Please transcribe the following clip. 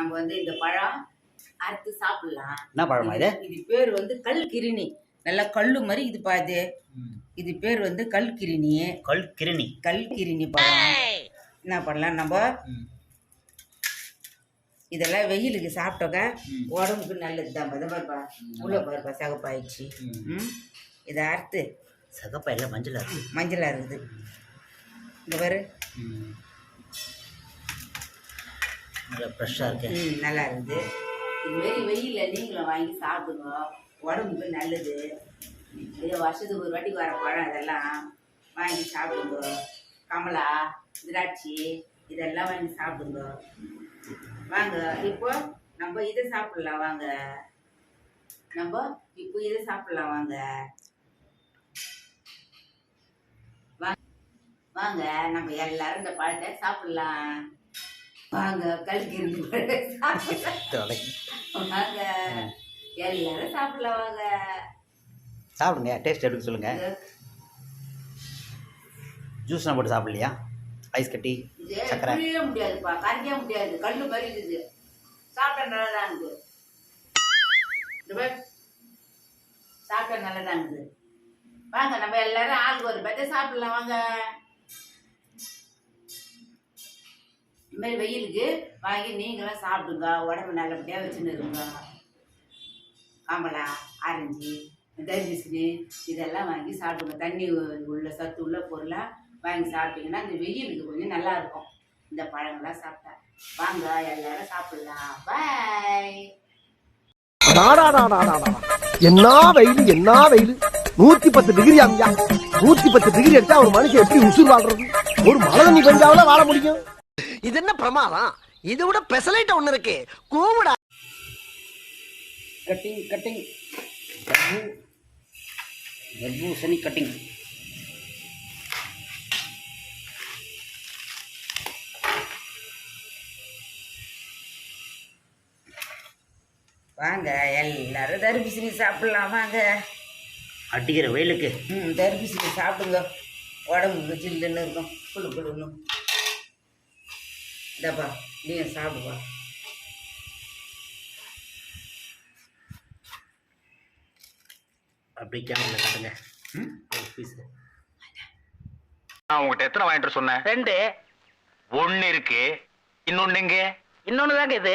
நம்ம வந்து இந்த பழம் அறுத்து சாப்பிடலாம். என்ன பழமா இது? இது பேர் வந்து கல் கிரினி. நல்லா கல்லு மாதிரி இது பாது. இது பேர் வந்து கல் கிரினி. கல் கிரினி பழம். என்ன பண்ணலாம் நம்ம இதெல்லாம் வெயிலுக்கு சாப்பிட்டோக்க உடம்புக்கு நல்லது தான். பாருப்பா உள்ள பாருப்பா சகப்பாயிடுச்சு. இதை அறுத்து சகப்பா இல்லை மஞ்சளாக இருக்குது. இந்த பாரு ஃப்ரெஷ்ஷாக இருக்கு. நல்லா இருக்குது. இதுமாரி வெயிலில் நீங்களும் வாங்கி சாப்பிடுங்க, உடம்புக்கு நல்லது. இது வருஷத்துக்கு ஒரு வாட்டி வர பழம் இதெல்லாம் வாங்கி சாப்பிடுங்க. கமலா, திராட்சை இதெல்லாம் வாங்கி சாப்பிடுங்க. வாங்க இப்போ நம்ம இதை சாப்பிடலாம். வாங்க இதை சாப்பிடலாம். வாங்க நம்ம எல்லாரும் இந்த பழத்தை சாப்பிடலாம். வாங்க கல்கிரி வாங்க எல்லாரும் சாப்பிடலாம். வாங்க சாப்பிடுங்க. டேஸ்ட் எப்படி சொல்லுங்க. ஜூஸ்லாம் போட்டு சாப்பிடலையா? ஐஸ் கட்டி சக்கரை முடியாதுப்பா, கரைக்க முடியாது. கல்லு மாதிரி இருக்குது. சாப்பிட்டா நல்லதான் இருக்குது. சாப்பிட்டா நல்லதான் இருக்குது. வாங்க நம்ம எல்லாரும் ஆளுக்கு ஒரு பெற்ற சாப்பிடலாம். வாங்க இந்த மாதிரி வெயிலுக்கு வாங்கி நீங்களும் சாப்பிடுங்க, உடம்பு நல்லபடியாக வச்சுன்னு இருங்க. கமலா, ஆரஞ்சு, தர்பூசணி இதெல்லாம் வாங்கி சாப்பிடுங்க. தண்ணி உள்ள சத்து உள்ள பொருளாக வாங்கி சாப்பிட்டீங்கன்னா இந்த வெயிலுக்கு கொஞ்சம் நல்லா இருக்கும். இந்த பழங்கள்லாம் சாப்பிட்டா வாங்க எல்லாரும் சாப்பிடலாம். பாய். என்ன வெயில் 110 டிகிரி அம்யா. 110 டிகிரி எடுத்தா ஒரு மனுஷன் எப்படி உசுர் வாழ்றது? ஒரு மழை தண்ணி பெஞ்சாவில வாழ முடியும். இது என்ன பிரமாதம்? இதை விட பெசலைட் ஒண்ணு இருக்கு. கூவுடா. கட்டிங் தர்பூசணி கட்டிங். வாங்க எல்லாரும் தர்பூசணி சாப்பிடலாம். வாங்க அடிக்கிற வெயிலுக்கு தர்பூசணி சாப்பிடுங்க, உடம்புக்கு ஜில்லுன்னு இருக்கும். குழுன்னு இந்தப்பா நீ சாப்பிடுவா. அப்படி கேமரா காட்டுங்க. நான் உங்ககிட்ட எத்தனை வாங்கிட்டு சொன்னேன்? 2. 1 இருக்கு, இன்னொன்னு எங்க? இன்னொன்னு தாங்க இது.